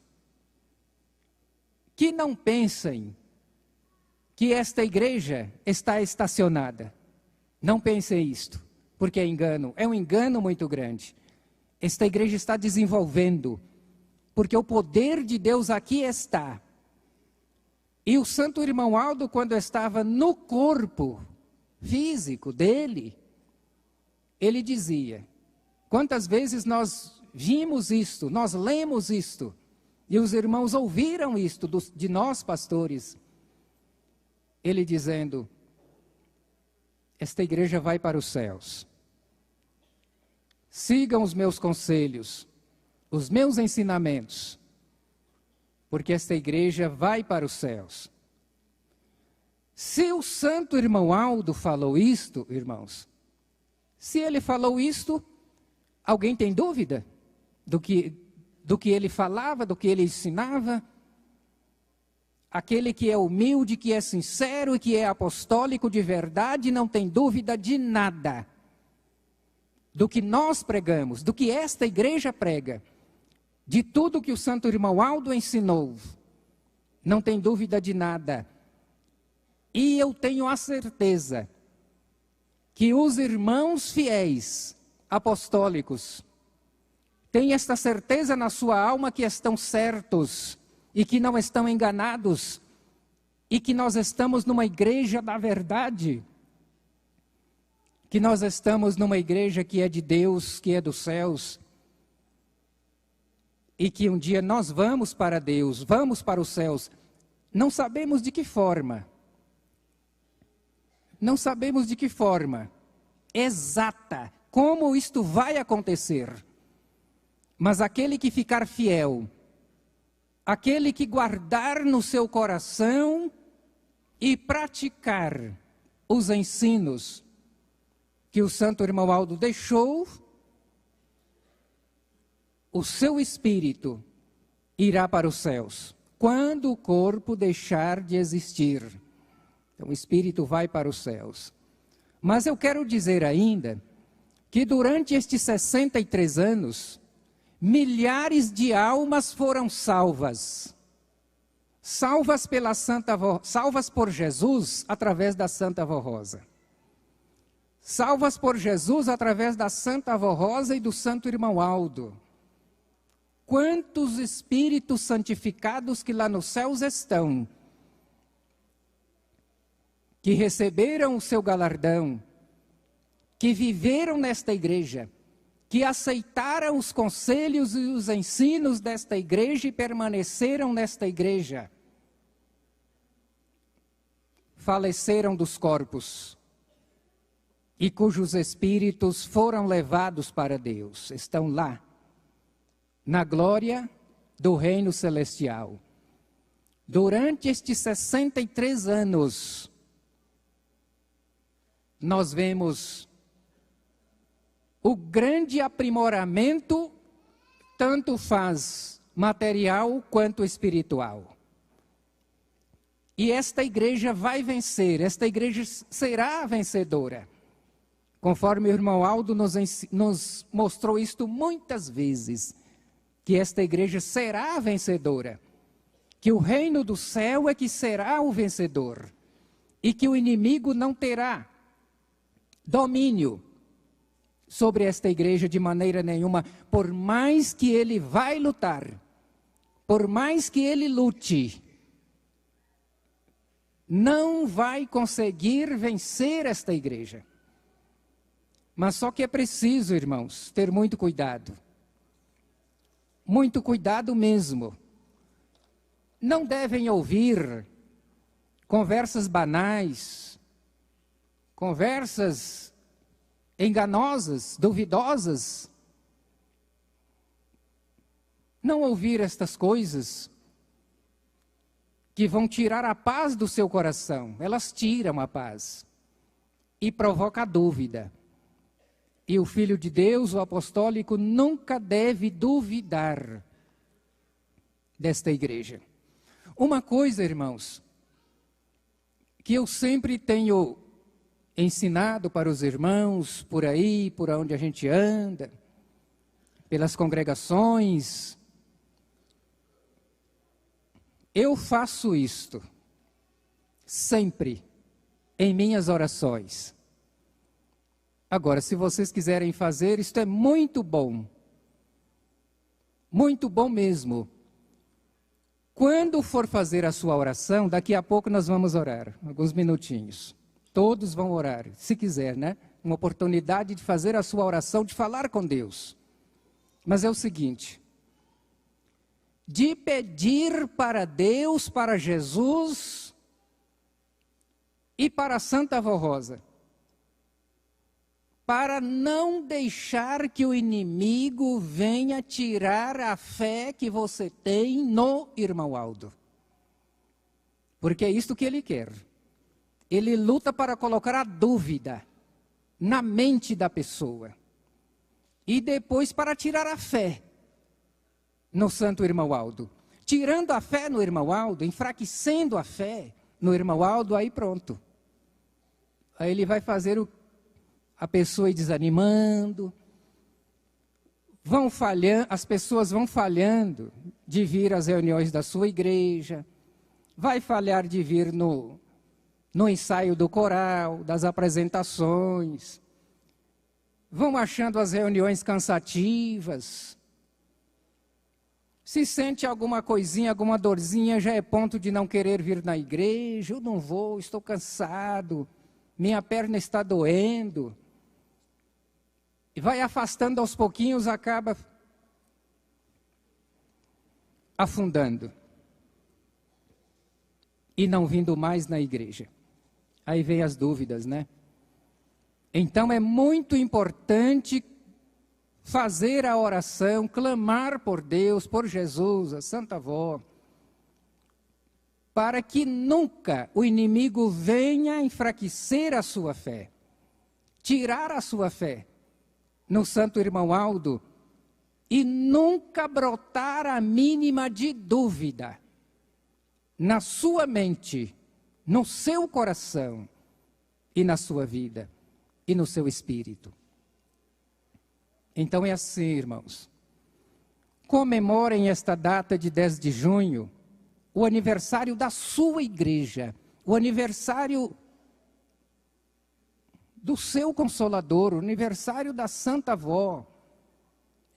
que não pensem que esta igreja está estacionada. Não pensem isto, porque é engano, é um engano muito grande. Esta igreja está desenvolvendo, porque o poder de Deus aqui está. E o santo irmão Aldo, quando estava no corpo físico dele, ele dizia, quantas vezes nós vimos isto, nós lemos isto, e os irmãos ouviram isto de nós pastores, ele dizendo, esta igreja vai para os céus. sigam os meus conselhos, os meus ensinamentos, porque esta igreja vai para os céus. Se o santo irmão Aldo falou isto, irmãos, se ele falou isto, alguém tem dúvida do que ele falava, do que ele ensinava? Aquele que é humilde, que é sincero e que é apostólico de verdade, não tem dúvida de nada do que nós pregamos, do que esta igreja prega, de tudo que o santo irmão Aldo ensinou. Não tem dúvida de nada. E eu tenho a certeza que os irmãos fiéis, apostólicos, têm esta certeza na sua alma que estão certos e que não estão enganados e que nós estamos numa igreja da verdade, que nós estamos numa igreja que é de Deus, que é dos céus, e que um dia nós vamos para Deus, vamos para os céus. Não sabemos de que forma. Não sabemos de que forma exata, como isto vai acontecer. Mas aquele que ficar fiel, aquele que guardar no seu coração e praticar os ensinos que o santo irmão Aldo deixou, o seu espírito irá para os céus, quando o corpo deixar de existir. Então o espírito vai para os céus. Mas eu quero dizer ainda que durante estes 63 anos, milhares de almas foram salvas. Salvas por Jesus através da Santa Avó Rosa. Salvas por Jesus através da Santa Avó Rosa e do Santo Irmão Aldo. Quantos espíritos santificados que lá nos céus estão, que receberam o seu galardão, que viveram nesta igreja, que aceitaram os conselhos e os ensinos desta igreja e permaneceram nesta igreja. Faleceram dos corpos e cujos espíritos foram levados para Deus, estão lá, na glória do reino celestial. Durante estes 63 anos, nós vemos o grande aprimoramento, tanto faz material quanto espiritual. E esta igreja vai vencer, esta igreja será vencedora. Conforme o irmão Aldo nos mostrou isto muitas vezes, que esta igreja será vencedora, que o reino do céu é que será o vencedor, e que o inimigo não terá domínio sobre esta igreja de maneira nenhuma, por mais que ele vai lutar, por mais que ele lute, não vai conseguir vencer esta igreja. Mas só que é preciso, irmãos, ter muito cuidado mesmo. Não devem ouvir conversas banais, conversas enganosas, duvidosas. Não ouvir estas coisas que vão tirar a paz do seu coração. Elas tiram a paz e provocam a dúvida. E o Filho de Deus, o apostólico, nunca deve duvidar desta igreja. Uma coisa, irmãos, que eu sempre tenho ensinado para os irmãos, por aí, por onde a gente anda, pelas congregações, eu faço isto, sempre, em minhas orações. Agora, se vocês quiserem fazer, isto é muito bom mesmo. Quando for fazer a sua oração, daqui a pouco nós vamos orar, alguns minutinhos. Todos vão orar, se quiser, né? Uma oportunidade de fazer a sua oração, de falar com Deus. Mas é o seguinte, de pedir para Deus, para Jesus e para a Santa Avó Rosa, para não deixar que o inimigo venha tirar a fé que você tem no irmão Aldo. Porque é isto que ele quer. Ele luta para colocar a dúvida na mente da pessoa. E depois para tirar a fé no santo irmão Aldo. Tirando a fé no irmão Aldo, enfraquecendo a fé no irmão Aldo, aí pronto. Aí ele vai fazer a pessoa ir desanimando, as pessoas vão falhando de vir às reuniões da sua igreja, vai falhar de vir no ensaio do coral, das apresentações, vão achando as reuniões cansativas. Se sente alguma coisinha, alguma dorzinha, já é ponto de não querer vir na igreja. Eu não vou, estou cansado, minha perna está doendo. E vai afastando aos pouquinhos, acaba afundando. E não vindo mais na igreja. Aí vem as dúvidas, né? Então é muito importante fazer a oração, clamar por Deus, por Jesus, a Santa Avó, para que nunca o inimigo venha enfraquecer a sua fé, tirar a sua fé no santo irmão Aldo e nunca brotar a mínima de dúvida na sua mente, no seu coração e na sua vida e no seu espírito. Então é assim, irmãos. Comemorem esta data de 10 de junho, o aniversário da sua igreja, o aniversário do seu Consolador, o aniversário da Santa Avó,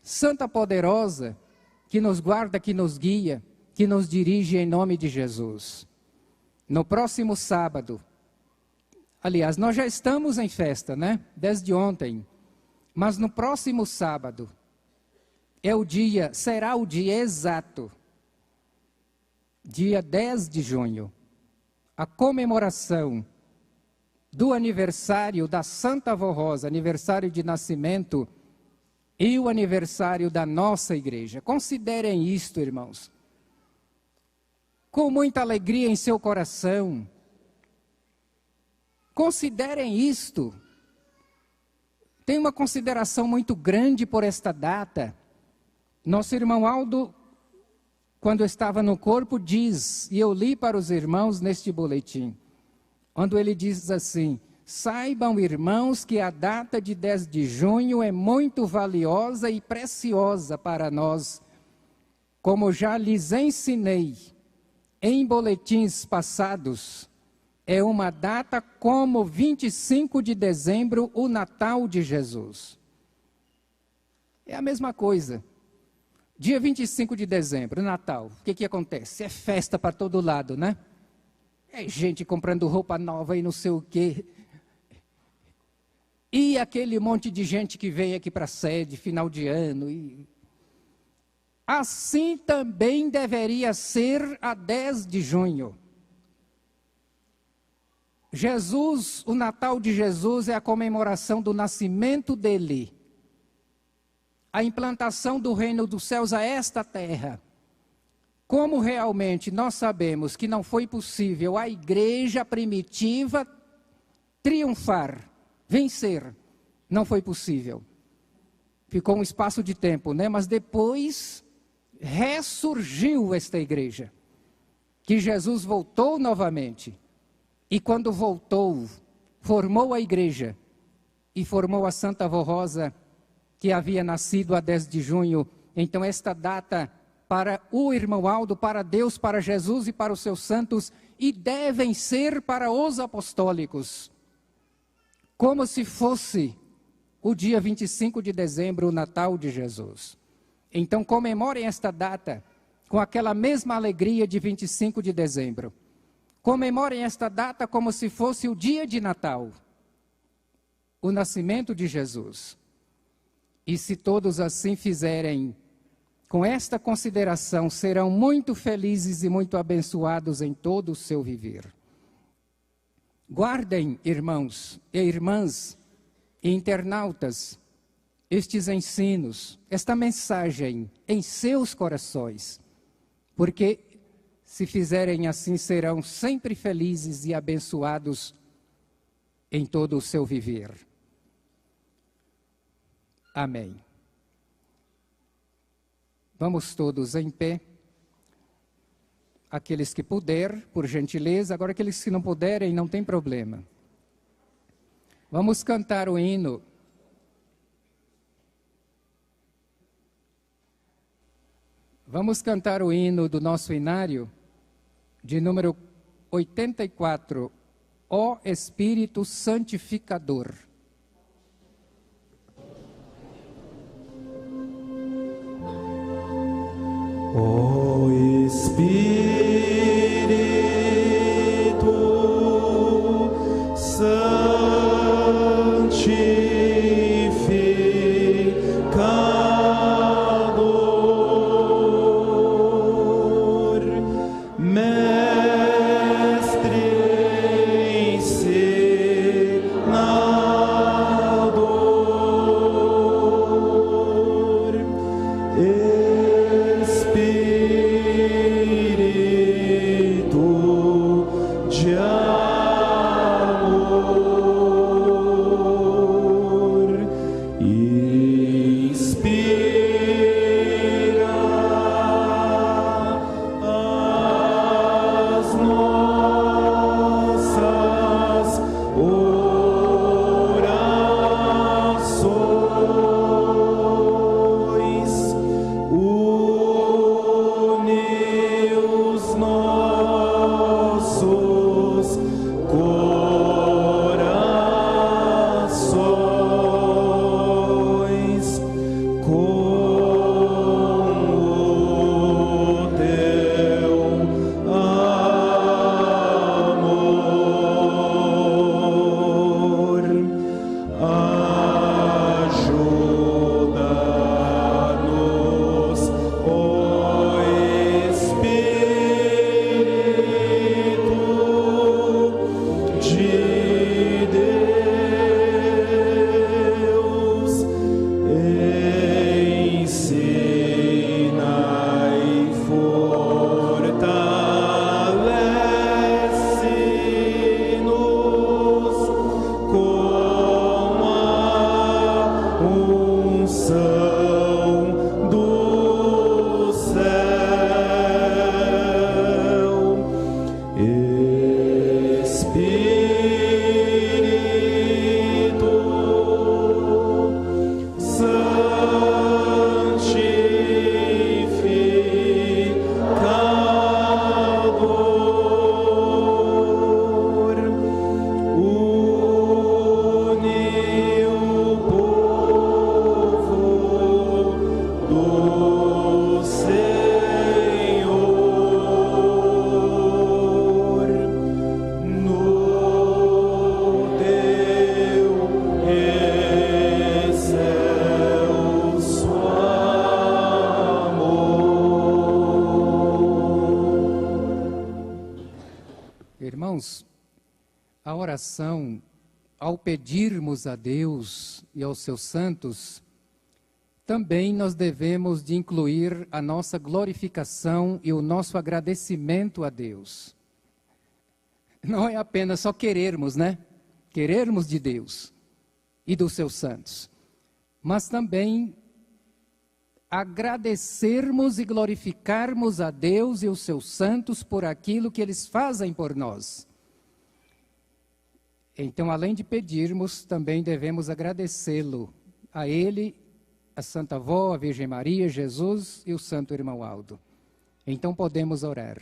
Santa Poderosa, que nos guarda, que nos guia, que nos dirige em nome de Jesus. No próximo sábado, aliás, nós já estamos em festa, né? Desde ontem. Mas no próximo sábado, será o dia exato, dia 10 de junho, a comemoração do aniversário da Santa Avó Rosa, aniversário de nascimento e o aniversário da nossa igreja. Considerem isto, irmãos, com muita alegria em seu coração. Considerem isto. Tem uma consideração muito grande por esta data. Nosso irmão Aldo, quando estava no corpo, diz, e eu li para os irmãos neste boletim, onde ele diz assim: saibam, irmãos, que a data de 10 de junho é muito valiosa e preciosa para nós, como já lhes ensinei em boletins passados. É uma data como 25 de dezembro, o Natal de Jesus. É a mesma coisa. Dia 25 de dezembro, Natal, o que acontece? É festa para todo lado, né? É gente comprando roupa nova e não sei o quê. E aquele monte de gente que vem aqui para a sede, final de ano. Assim também deveria ser a 10 de junho. Jesus, o Natal de Jesus é a comemoração do nascimento dele. A implantação do reino dos céus a esta terra. Como realmente nós sabemos que não foi possível a igreja primitiva triunfar, vencer, não foi possível. Ficou um espaço de tempo, né? Mas depois ressurgiu esta igreja, que Jesus voltou novamente. E quando voltou, formou a igreja e formou a Santa Avó Rosa, que havia nascido a 10 de junho. Então esta data para o irmão Aldo, para Deus, para Jesus e para os seus santos, e devem ser para os apostólicos, como se fosse o dia 25 de dezembro, o Natal de Jesus. Então comemorem esta data com aquela mesma alegria de 25 de dezembro. Comemorem esta data como se fosse o dia de Natal, o nascimento de Jesus. E se todos assim fizerem, com esta consideração, serão muito felizes e muito abençoados em todo o seu viver. Guardem, irmãos e irmãs, internautas, estes ensinos, esta mensagem em seus corações, porque se fizerem assim serão sempre felizes e abençoados em todo o seu viver. Amém. Vamos todos em pé. Aqueles que puderem, por gentileza, agora aqueles que não puderem, não tem problema. Vamos cantar o hino. Vamos cantar o hino do nosso inário, de número 84, Ó Espírito Santificador. Ó Espírito Santificador, Mestre ensinador, Espírito de amor, inspira as nossas orações, une os nossos corações com o teu amor. Ajuda-nos, ó Espírito de Deus, ensina e fortalece-nos com a unção do céu, Espírito Santificador, une o povo do Senhor no teu excelso amor. Irmãos, a oração, ao pedirmos a Deus e aos seus santos, também nós devemos de incluir a nossa glorificação e o nosso agradecimento a Deus. Não é apenas só querermos, né? Querermos de Deus e dos seus santos, mas também agradecermos e glorificarmos a Deus e os seus santos por aquilo que eles fazem por nós. Então, além de pedirmos, também devemos agradecê-lo, a Ele, a Santa Avó, a Virgem Maria, Jesus e o Santo Irmão Aldo. Então podemos orar.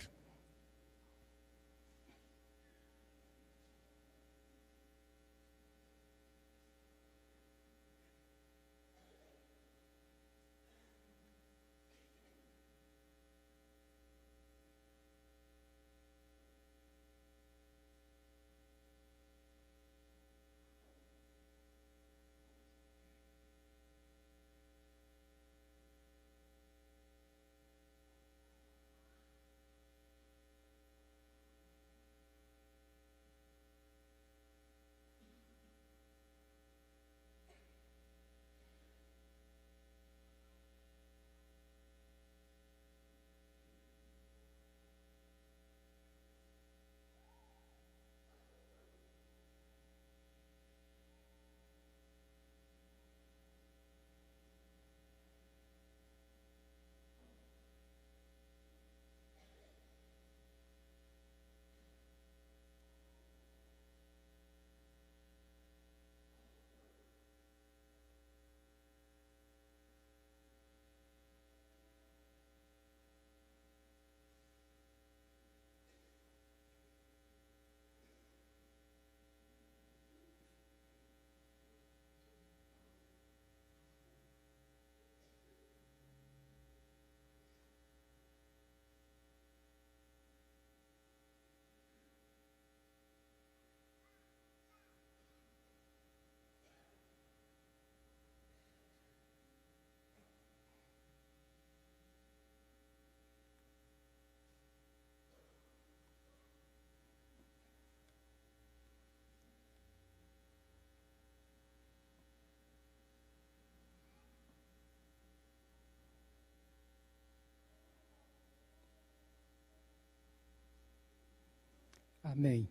Amém.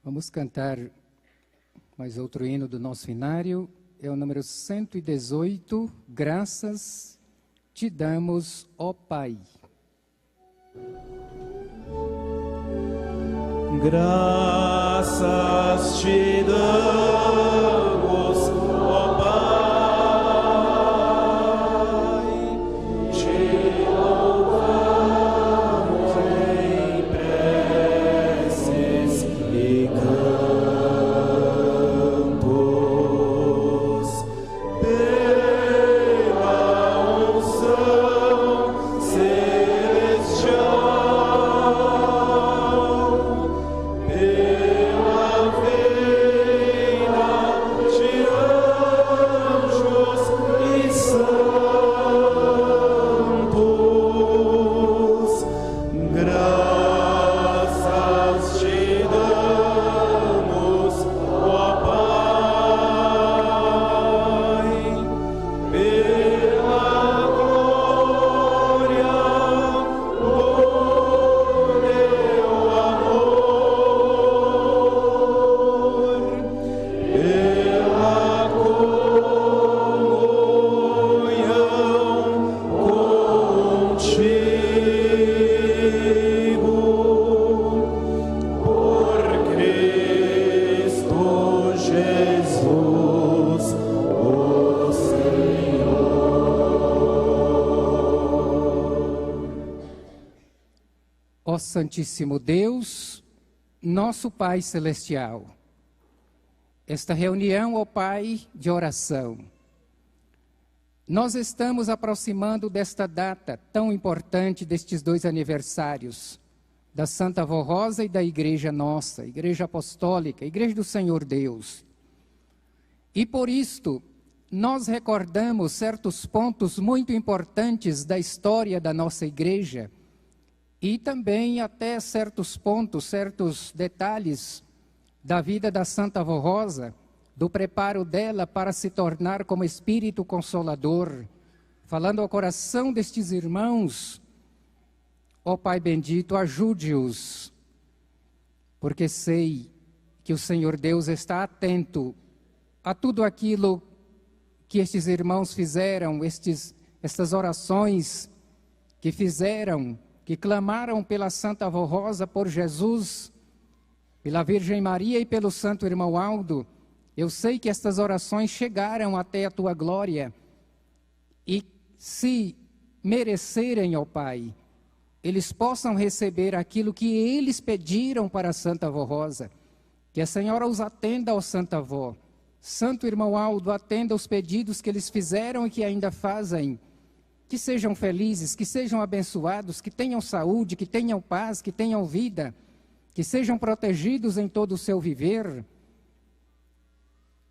Vamos cantar mais outro hino do nosso inário, é o número 118, Graças te damos, ó Pai. Graças te damos, ó Pai, te louvamos em preces e cantos, pela unção celestial. Ó Santíssimo Deus, nosso Pai Celestial, esta reunião, ó Pai, de oração, nós estamos aproximando desta data tão importante, destes 2 aniversários, da Santa Avó Rosa e da Igreja nossa, Igreja Apostólica, Igreja do Senhor Deus. E por isto, nós recordamos certos pontos muito importantes da história da nossa Igreja, e também até certos pontos, certos detalhes da vida da Santa Avó Rosa, do preparo dela para se tornar como Espírito Consolador, falando ao coração destes irmãos. Ó Pai bendito, ajude-os, porque sei que o Senhor Deus está atento a tudo aquilo que estes irmãos fizeram, estas orações que fizeram, que clamaram pela Santa Avó Rosa, por Jesus, pela Virgem Maria e pelo Santo Irmão Aldo. Eu sei que estas orações chegaram até a Tua glória e, se merecerem, ó Pai, eles possam receber aquilo que eles pediram para a Santa Avó Rosa. Que a Senhora os atenda, ó Santa Avó. Santo Irmão Aldo, atenda os pedidos que eles fizeram e que ainda fazem. Que sejam felizes, que sejam abençoados, que tenham saúde, que tenham paz, que tenham vida, que sejam protegidos em todo o seu viver.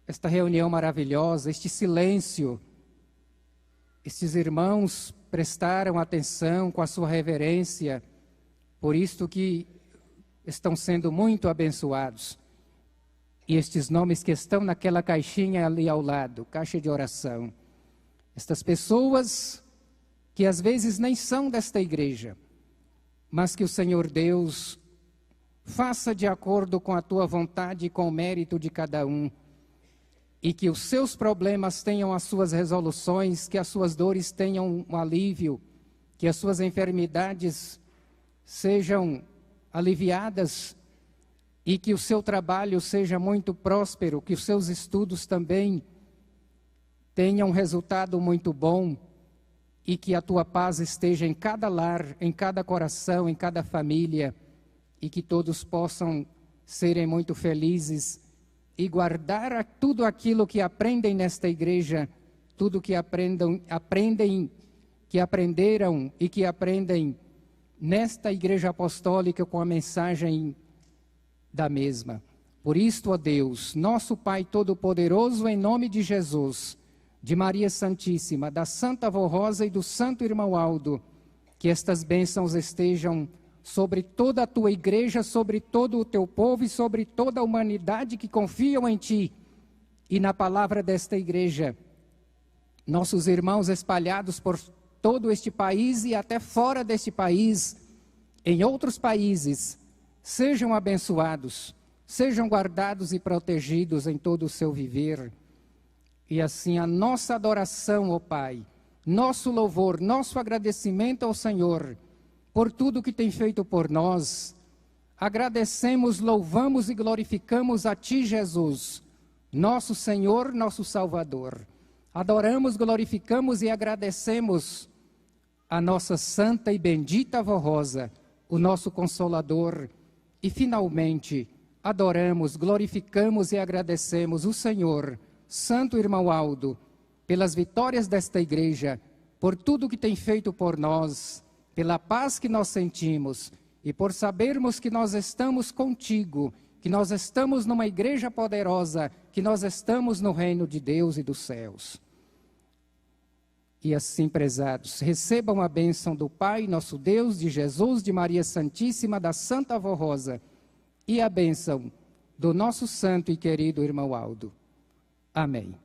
Esta reunião maravilhosa, este silêncio, estes irmãos prestaram atenção com a sua reverência, por isto que estão sendo muito abençoados. E estes nomes que estão naquela caixinha ali ao lado, caixa de oração, estas pessoas que às vezes nem são desta igreja, mas que o Senhor Deus faça de acordo com a Tua vontade e com o mérito de cada um, e que os seus problemas tenham as suas resoluções, que as suas dores tenham um alívio, que as suas enfermidades sejam aliviadas, e que o seu trabalho seja muito próspero, que os seus estudos também tenham um resultado muito bom, e que a Tua paz esteja em cada lar, em cada coração, em cada família, e que todos possam serem muito felizes e guardar tudo aquilo que aprendem nesta igreja, tudo que aprenderam e que aprendem nesta igreja apostólica com a mensagem da mesma. Por isto, ó Deus, nosso Pai Todo-Poderoso, em nome de Jesus, de Maria Santíssima, da Santa Avó Rosa e do Santo Irmão Aldo, que estas bênçãos estejam sobre toda a Tua igreja, sobre todo o Teu povo e sobre toda a humanidade que confiam em Ti e na palavra desta igreja. Nossos irmãos espalhados por todo este país e até fora deste país, em outros países, sejam abençoados, sejam guardados e protegidos em todo o seu viver. E assim a nossa adoração, ó Pai, nosso louvor, nosso agradecimento ao Senhor, por tudo que tem feito por nós, agradecemos, louvamos e glorificamos a Ti, Jesus, nosso Senhor, nosso Salvador. Adoramos, glorificamos e agradecemos a nossa santa e bendita Avó Rosa, o nosso Consolador. E finalmente, adoramos, glorificamos e agradecemos o Senhor, Santo Irmão Aldo, pelas vitórias desta igreja, por tudo que tem feito por nós, pela paz que nós sentimos e por sabermos que nós estamos contigo, que nós estamos numa igreja poderosa, que nós estamos no reino de Deus e dos céus. E assim, prezados, recebam a bênção do Pai, nosso Deus, de Jesus, de Maria Santíssima, da Santa Avó Rosa, e a bênção do nosso santo e querido irmão Aldo. Amém.